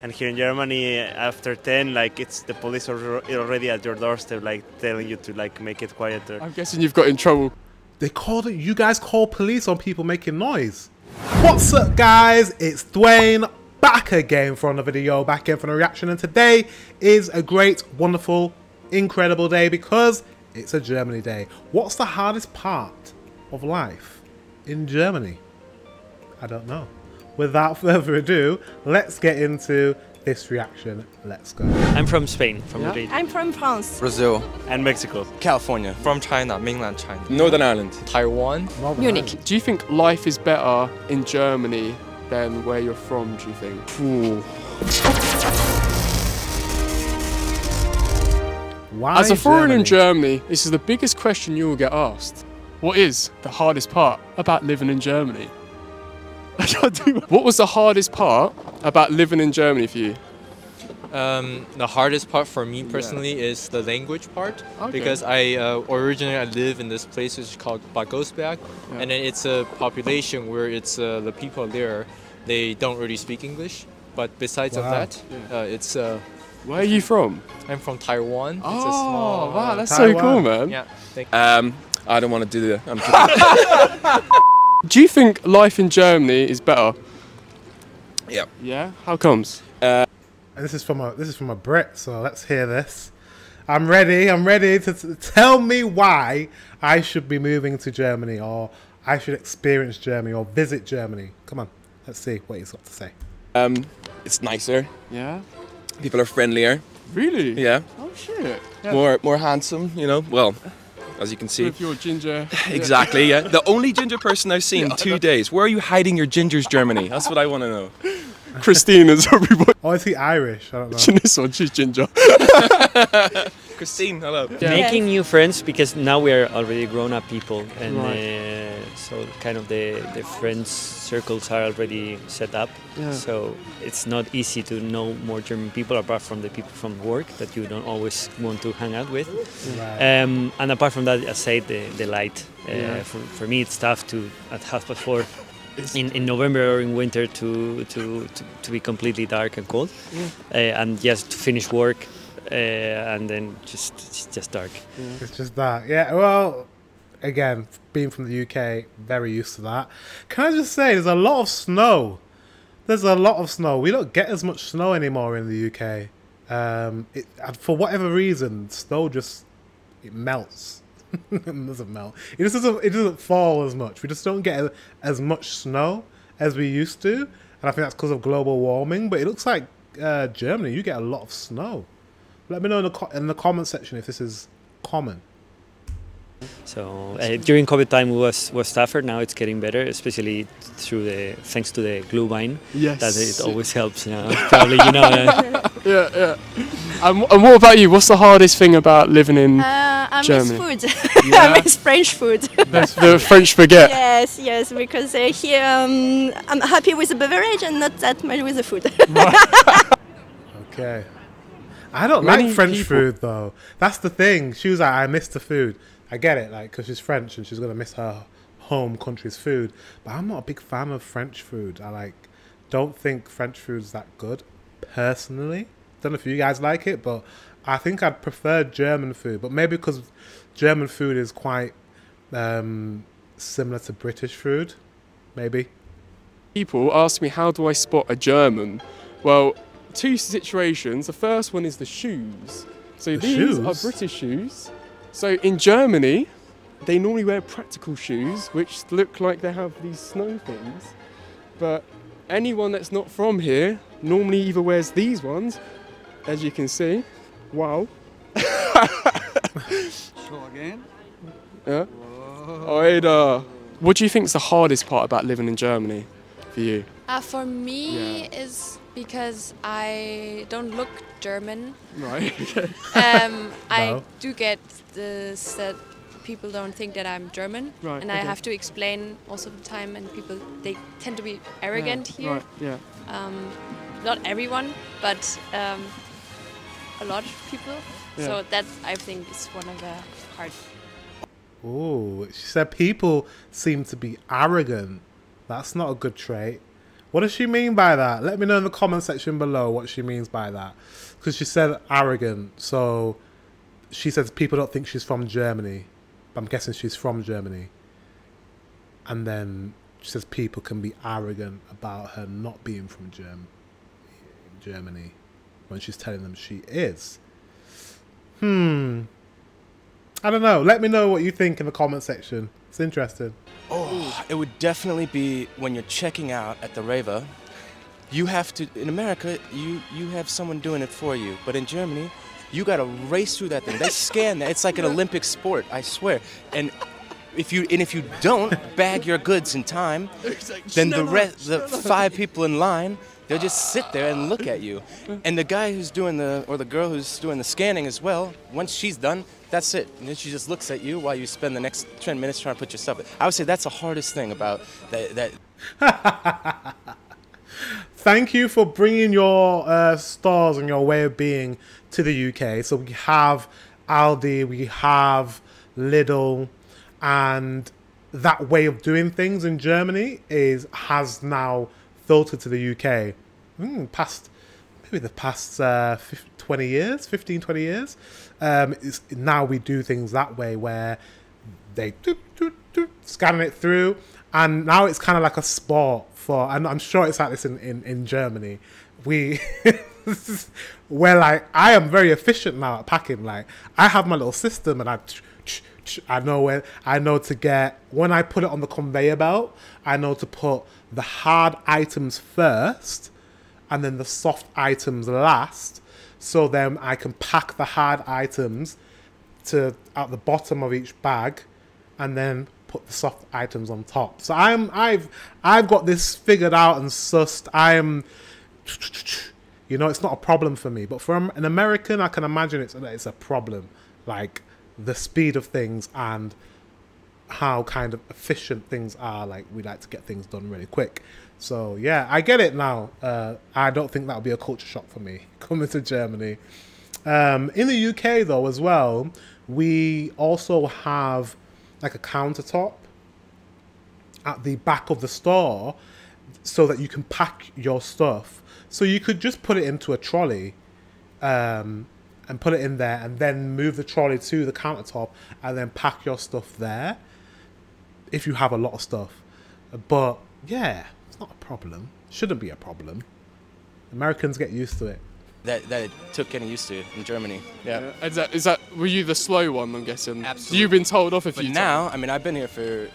And here in Germany, after 10, like it's the police are already at your doorstep, like telling you to like make it quieter. I'm guessing you've got in trouble. They called it. You guys call police on people making noise. What's up, guys? It's Dwayne back again for another video, back again for a reaction, and today is a great, wonderful, incredible day because it's a Germany day. What's the hardest part of life in Germany? I don't know. Without further ado, let's get into this reaction. Let's go. I'm from Spain, from Madrid. I'm from France. Brazil. And Mexico. California. From China, mainland China. Northern Ireland. Taiwan. Munich. Do you think life is better in Germany than where you're from, do you think? Ooh. Why As a foreigner in Germany? Germany, this is the biggest question you will get asked. What is the hardest part about living in Germany? What was the hardest part about living in Germany for you? The hardest part for me personally is the language part, because I originally live in this place which is called Bad Godesberg, and then it's a population where it's the people there, they don't really speak English. But besides of that, it's. Where are you from? I'm from Taiwan. Oh, it's a small, wow, that's Taiwan. so cool, man. Yeah. Thank you. I don't want to do that. Do you think life in Germany is better? Yeah. Yeah? How comes? And this is from a Brit, so let's hear this. I'm ready to tell me why I should be moving to Germany, or I should experience Germany or visit Germany. Come on, let's see what he's got to say. It's nicer. Yeah? People are friendlier. Really? Yeah. Oh shit. Yeah. More handsome, you know. Well, as you can see. With your ginger. Exactly, yeah. The only ginger person I've seen in 2 days. Where are you hiding your gingers, Germany? That's what I want to know. Christina's everybody. Or is he Irish? I don't know. This one, she's ginger. Christine, hello. Yeah. Making new friends, because now we are already grown-up people, and so kind of the friends circles are already set up. Yeah. So it's not easy to know more German people apart from the people from work that you don't always want to hang out with. Right. And apart from that, I say the light. For me, it's tough to at 4:30 in November or in winter to be completely dark and cold, and just to finish work. And then it's just dark. It's just that. Yeah, well, again, being from the UK, very used to that. Can I just say, there's a lot of snow. There's a lot of snow. We don't get as much snow anymore in the UK. For whatever reason, snow just, it melts. It doesn't melt. It doesn't fall as much. We just don't get as much snow as we used to. And I think that's because of global warming. But it looks like Germany, you get a lot of snow. Let me know in the comment section if this is common. So during COVID time was tougher. Now it's getting better, especially thanks to the Glühwein. Yes. That it always helps. Probably you know. Yeah. And what about you? What's the hardest thing about living in I Germany? miss food. I miss French food. The French baguette. Yes, because here I'm happy with the beverage and not that much with the food. Okay. I don't like French food though. That's the thing. She was like, I miss the food. I get it, like, because she's French and she's gonna miss her home country's food. But I'm not a big fan of French food. I don't think French food's that good, personally. Don't know if you guys like it, but I think I'd prefer German food. But maybe because German food is quite similar to British food, maybe. People ask me, how do I spot a German? Well, two situations. The first one is the shoes. So these are British shoes. So in Germany, they normally wear practical shoes, which look like they have these snow things. But anyone that's not from here normally either wears these ones, as you can see. Wow. Show again. Yeah. Oida. What do you think is the hardest part about living in Germany for you? For me, is because I don't look German. Right. I do get this that people don't think that I'm German, and I have to explain most of the time. And people, they tend to be arrogant here. Right. Yeah. Not everyone, but a lot of people. Yeah. So that, I think, is one of the hard. Oh, she said people seem to be arrogant. That's not a good trait. What does she mean by that? Let me know in the comment section below what she means by that. Because she said arrogant, so she says people don't think she's from Germany. But I'm guessing she's from Germany. And then she says people can be arrogant about her not being from Germany when she's telling them she is. I don't know. Let me know what you think in the comment section. It's interesting. Oh, it would definitely be when you're checking out at the raver. You have to, in America, you have someone doing it for you. But in Germany, you got to race through that thing. They scan that. It's like an Olympic sport, I swear. And if you don't bag your goods in time, then the 5 people in line, they'll just sit there and look at you. And the guy who's doing the girl who's doing the scanning as well, once she's done, that's it. And then she just looks at you while you spend the next 10 minutes trying to put your stuff in. I would say that's the hardest thing about that. Thank you for bringing your stores and your way of being to the UK. So we have Aldi, we have Lidl, and that way of doing things in Germany has now filtered to the UK. Maybe the past 15, 20 years. Now we do things that way where they scanning it through, and now it's kind of like a sport for, and I'm sure it's like this in Germany. Where like I am very efficient now at packing. Like I have my little system, and I know to get, when I put it on the conveyor belt, I know to put the hard items first and then the soft items last, so then I can pack the hard items at the bottom of each bag and then put the soft items on top. So I've got this figured out and sussed. It's not a problem for me, but for an American, I can imagine it's a problem, like the speed of things and how kind of efficient things are. Like we like to get things done really quick. So yeah, I get it now. I don't think that'll be a culture shock for me coming to Germany. In the UK though as well, we also have like a countertop at the back of the store so that you can pack your stuff. So you could just put it into a trolley and put it in there and then move the trolley to the countertop and then pack your stuff there if you have a lot of stuff. But yeah, it's not a problem. Shouldn't be a problem. Americans get used to it. That it took getting used to in Germany. Yeah. Is that were you the slow one, I'm guessing? Absolutely. You've been told off a few times. Now, I mean, I've been here for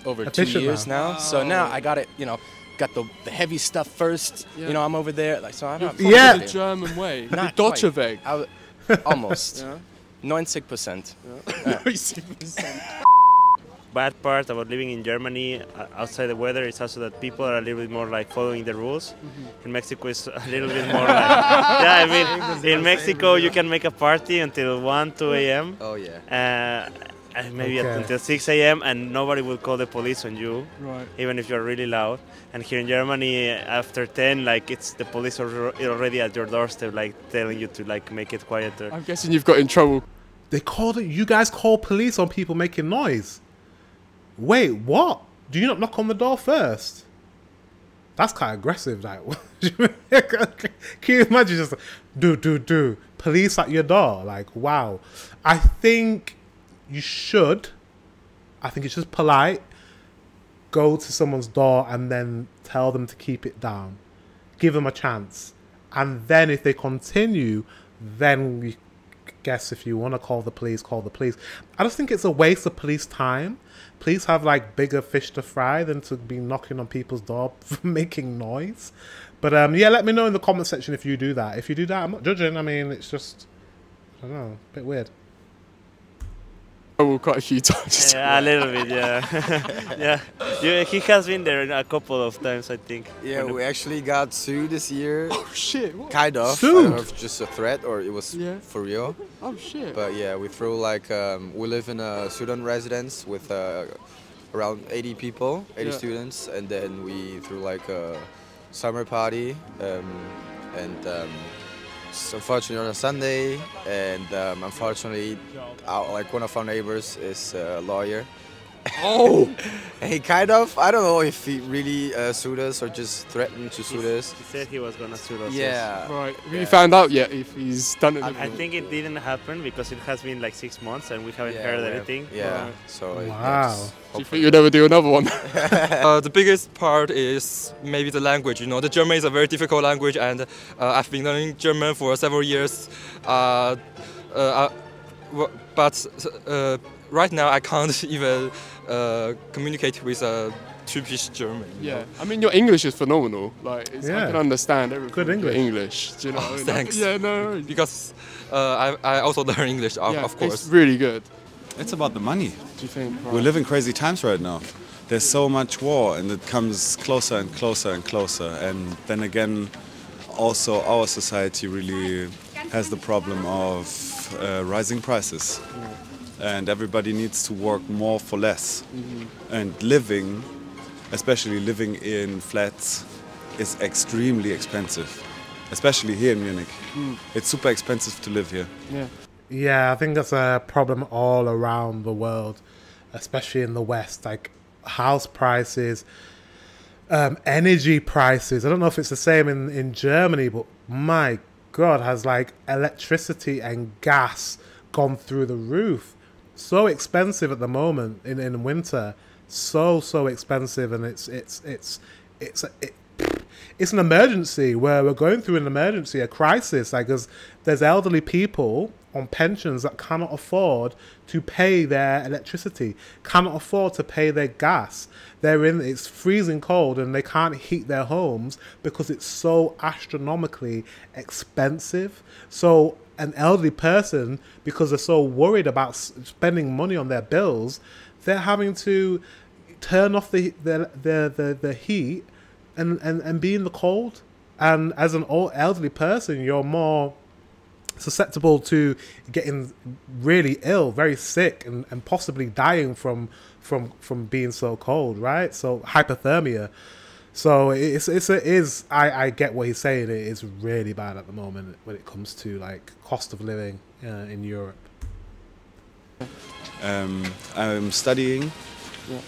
over 2 years now. So now I got it, got the heavy stuff first. Yeah. I'm over there. Like, so I'm not the German way. Not the Deutsche Weg. Almost. 90%. Yeah. 90%. Bad part about living in Germany outside the weather is also that people are a little bit more like following the rules. In Mexico it's a little bit more like, yeah, I mean, in Mexico you can make a party until 1, 2 a.m. Oh yeah. Maybe until 6 a.m. and nobody will call the police on you, right, even if you're really loud. And here in Germany, after 10, like it's the police are already at your doorstep, like telling you to like make it quieter. I'm guessing you've got in trouble. You guys call police on people making noise? Wait, what? Do you not knock on the door first? That's kind of aggressive. Like, can you imagine just do police at your door? Like, wow. I think you should. I think it's just polite. Go to someone's door and then tell them to keep it down. Give them a chance. And then if they continue, then you guess if you want to call the police, call the police. I just think it's a waste of police time. Police have like bigger fish to fry than to be knocking on people's door for making noise. But yeah, let me know in the comment section if you do that. If you do that, I'm not judging. I mean, it's just, I don't know, a bit weird. Quite a few times. Yeah, a little bit, yeah. Yeah, he has been there a couple of times, I think. Yeah, we actually got sued this year. Oh shit! What? Kind of. Sued? I don't know if it's just a threat or it was for real. Oh shit! But yeah, we threw like we live in a student residence with around 80 people, 80 students, and then we threw like a summer party unfortunately on a Sunday, and unfortunately like one of our neighbors is a lawyer Oh! He kind of, I don't know if he really sued us or just threatened to sue us. He said he was gonna sue us. Yeah. Right. Have you found out yet if he's done it? I think it didn't happen because it has been like 6 months and we haven't heard anything. Yeah. Right. So Wow. Do you think you'll never do another one? The biggest part is maybe the language. You know, the German is a very difficult language, and I've been learning German for several years. But right now I can't even communicate with a typisch German. Yeah, I mean your English is phenomenal. Like, I can understand everything. Good English. English, do you know? Thanks. Yeah, no. Because I also learn English, of course. It's really good. It's about the money. Do you think? Right. We're living crazy times right now. There's so much war, and it comes closer and closer and closer. And then again, also our society really has the problem of rising prices. And everybody needs to work more for less. And living, especially living in flats, is extremely expensive. Especially here in Munich. It's super expensive to live here. Yeah. Yeah, I think that's a problem all around the world, especially in the West. Like house prices, energy prices. I don't know if it's the same in Germany, but my God, has like electricity and gas gone through the roof? So expensive at the moment in winter. So expensive, and it's an emergency where we're going through an emergency, a crisis. Like there's elderly people on pensions that cannot afford to pay their electricity, cannot afford to pay their gas. It's freezing cold and they can't heat their homes because it's so astronomically expensive. So an elderly person, because they're so worried about spending money on their bills, they're having to turn off the heat and be in the cold. And as an old elderly person, you're more susceptible to getting really ill, very sick, and possibly dying from being so cold, right? So hypothermia. So I get what he's saying. It is really bad at the moment when it comes to like cost of living in Europe. I'm studying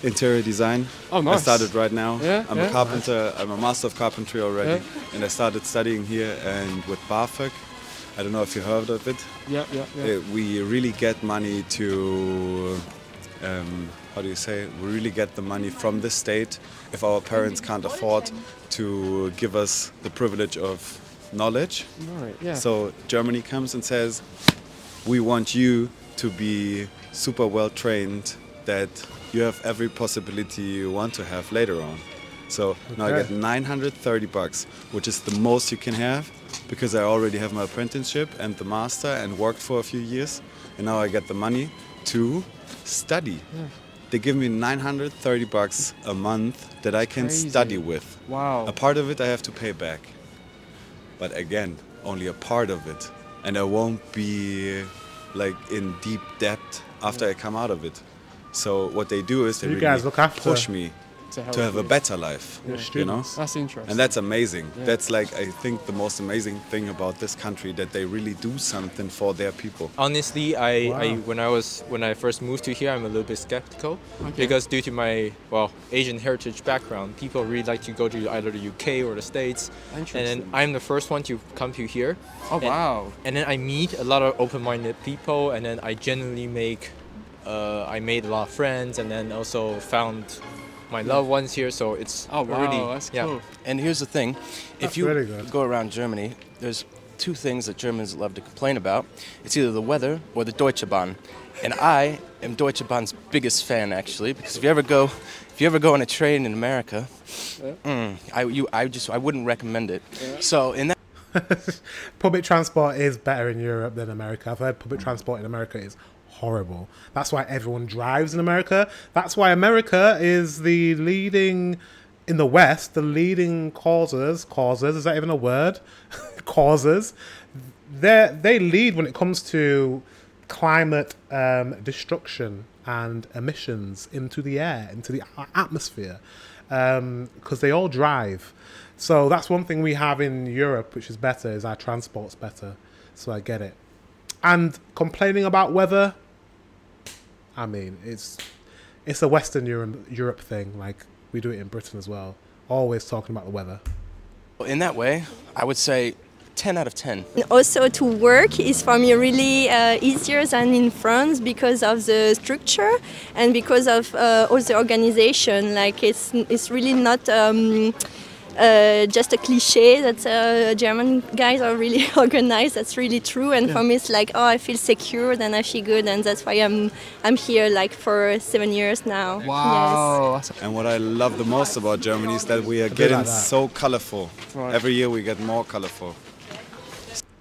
interior design. Oh, nice. I started right now. Yeah, I'm a carpenter. I'm a master of carpentry already, and I started studying here and with BAföG. I don't know if you heard of it. Yeah. We really get money to, how do you say? We really get the money from the state if our parents can't afford to give us the privilege of knowledge. Right, yeah. So Germany comes and says, we want you to be super well trained, that you have every possibility you want to have later on. So now I get 930 bucks, which is the most you can have, because I already have my apprenticeship and the master and worked for a few years, and now I get the money to study. Yeah. They give me 930 bucks a month that I can study with. Wow. A part of it I have to pay back. But again, only a part of it. And I won't be like in deep debt after I come out of it. So what they do is they really push me to have a better life, you know? That's interesting. And that's amazing. Yeah. That's like, I think, the most amazing thing about this country, that they really do something for their people. Honestly, when I first moved to here, I'm a little bit skeptical because due to my Asian heritage background, people really like to go to either the UK or the States, and then I'm the first one to come to here. Oh wow! And then I meet a lot of open-minded people, and then I genuinely I made a lot of friends, and then also found my loved ones here, so it's really that's cool. And here's the thing, if you go around Germany, there's two things that Germans love to complain about. It's either the weather or the Deutsche Bahn. And I am Deutsche Bahn's biggest fan, actually, because if you ever go on a train in America, I wouldn't recommend it. Yeah. So in that public transport is better in Europe than America. I've heard public transport in America is horrible. That's why everyone drives in America. That's why America is the leading, in the West, the leading causes, is that even a word? Causes. They lead when it comes to climate destruction and emissions into the air, into the atmosphere, because they all drive. So that's one thing we have in Europe, which is better, is our transport's better. So I get it. And complaining about weather, I mean, it's a Western Europe thing. Like, we do it in Britain as well. Always talking about the weather. In that way, I would say 10 out of 10. Also, to work is for me really easier than in France because of the structure and because of all the organization. Like, it's really not just a cliche that German guys are really organized. That's really true. And for me, it's like, oh, I feel secure, and I feel good, and that's why I'm here like for 7 years now. Wow. Yes. And what I love the most about Germany is that we are getting so colorful. Right. Every year we get more colorful.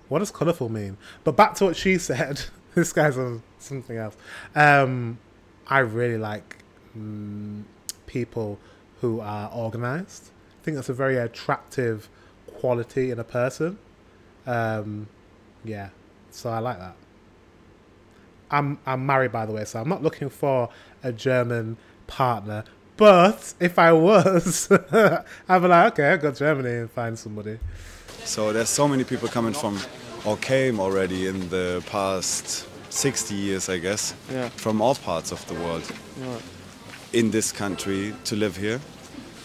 What does colourful mean? But back to what she said, this guy's on something else. I really like people who are organised. I think that's a very attractive quality in a person. Yeah, so I like that. I'm married, by the way, so I'm not looking for a German partner. But if I was, I'd be like, okay, I'll go to Germany and find somebody. So there's so many people coming from, or came already in the past 60 years, I guess, from all parts of the world in this country to live here.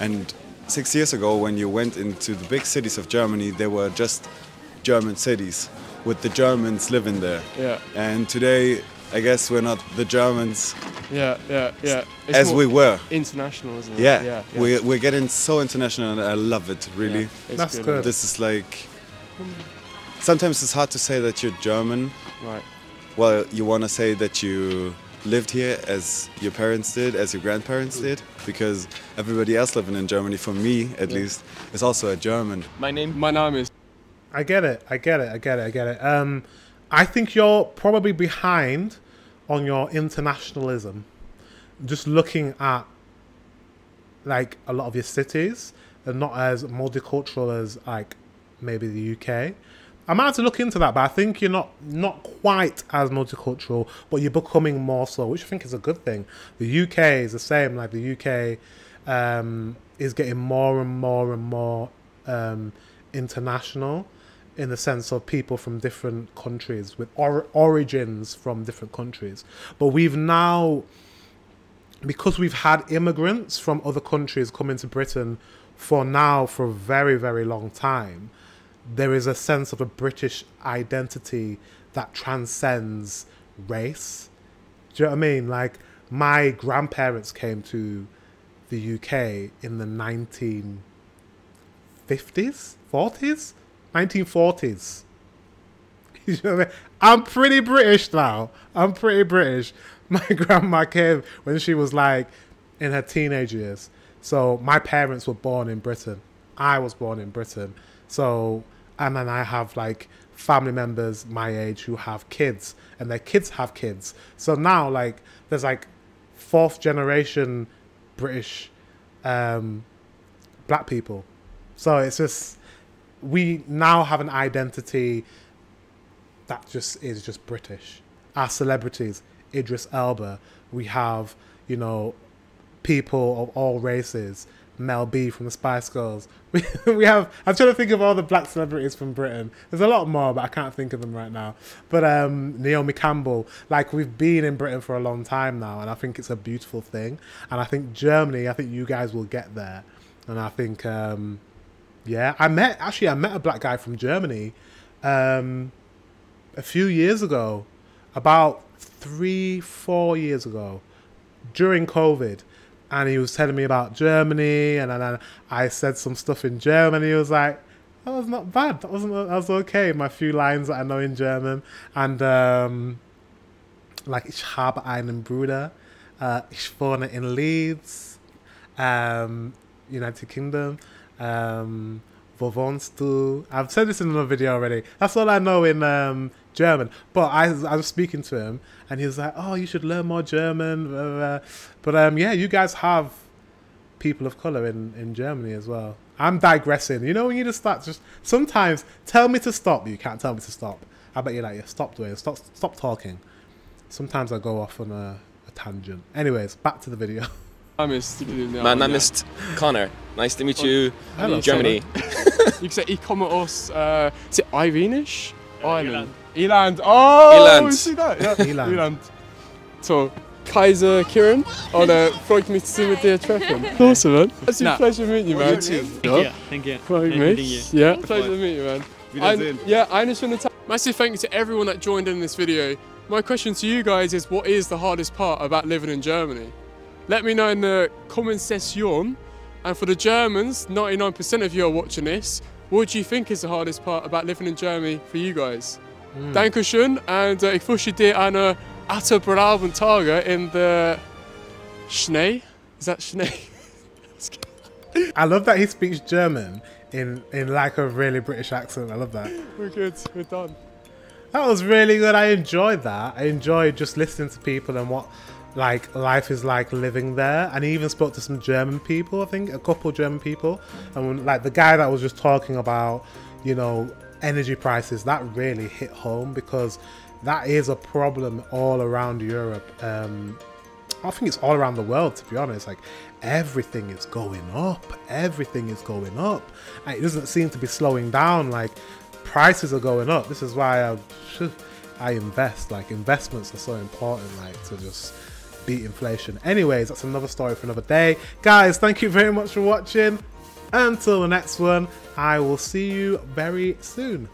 And 6 years ago, when you went into the big cities of Germany, they were just German cities with the Germans living there. Yeah. And today, I guess we're not the Germans. As we were. Internationalism. Yeah. We're getting so international, and I love it, really. Yeah, that's good. This is like, sometimes it's hard to say that you're German. Right. Well, you want to say that you lived here as your parents did, as your grandparents did, because everybody else living in Germany, for me at least, is also a German. My name is... I get it. I think you're probably behind on your internationalism. Just looking at like a lot of your cities are not as multicultural as like maybe the UK. I might have to look into that, but I think you're not quite as multicultural, but you're becoming more so, which I think is a good thing. The UK is the same. Like, the UK is getting more and more international, in the sense of people from different countries with origins from different countries. But we've now, because we've had immigrants from other countries come into Britain for a very, very long time, there is a sense of a British identity that transcends race. Do you know what I mean? Like, my grandparents came to the UK in the 1950s, 40s? 1940s. You know what I mean? I'm pretty British now. My grandma came when she was like in her teenage years. So my parents were born in Britain. I was born in Britain. So, and then I have like family members my age who have kids, and their kids have kids. So now like there's like 4th generation British black people. So it's just, we now have an identity that just is just British. Our celebrities, Idris Elba. We have, you know, people of all races. Mel B from the Spice Girls. We have, I'm trying to think of all the black celebrities from Britain. There's a lot more, but I can't think of them right now. But Naomi Campbell, like, we've been in Britain for a long time now, and I think it's a beautiful thing. And I think Germany, I think you guys will get there. And I think, yeah, I met a black guy from Germany a few years ago, about 3-4 years ago, during COVID. And he was telling me about Germany, and then I said some stuff in German. He was like, that was not bad. That was okay. My few lines that I know in German. And like, ich habe einen Bruder. Ich wohne in Leeds, United Kingdom. Wo wohnst du? I've said this in another video already. That's all I know in German. But I was speaking to him, and he was like, oh, you should learn more German. But yeah, you guys have people of colour in Germany as well. I'm digressing. You know when you just start, just sometimes tell me to stop, but you can't tell me to stop. I bet you're like, yeah, stop doing it. Stop talking. Sometimes I go off on a tangent. Anyways, back to the video. My name is Connor. Nice to meet you in Germany. You say, ich komme aus, is it Irenish? Ireland. Eland. Oh, Eland. See that? Yeah. Eland. So, Kaiser Kieran. Oder freut mich zu mit dir treffen. Awesome, man. It's a pleasure meeting you, man. You too. Thank you. Freut mich. Yeah, pleasure to meet you, man. Yeah, eine schöne Tag. Massive thank you to everyone that joined in this video. My question to you guys is, what is the hardest part about living in Germany? Let me know in the comment section. And for the Germans, 99% of you are watching this, what do you think is the hardest part about living in Germany for you guys? Dankeschön, and ich wünsche dir eine atemberaubende Tage in the Schnee. Is that Schnee? I love that he speaks German in like a really British accent. I love that. We're good. We're done. That was really good. I enjoyed that. I enjoyed just listening to people and what like life is like living there. And he even spoke to some German people, I think, a couple of German people. And when, like the guy that was just talking about, you know, energy prices, that really hit home because that is a problem all around Europe. I think it's all around the world, to be honest. Like everything is going up. Everything is going up. And it doesn't seem to be slowing down. Like prices are going up. This is why I invest. Like investments are so important, like to just beat inflation. Anyways, that's another story for another day. Guys, thank you very much for watching. Until the next one, I will see you very soon.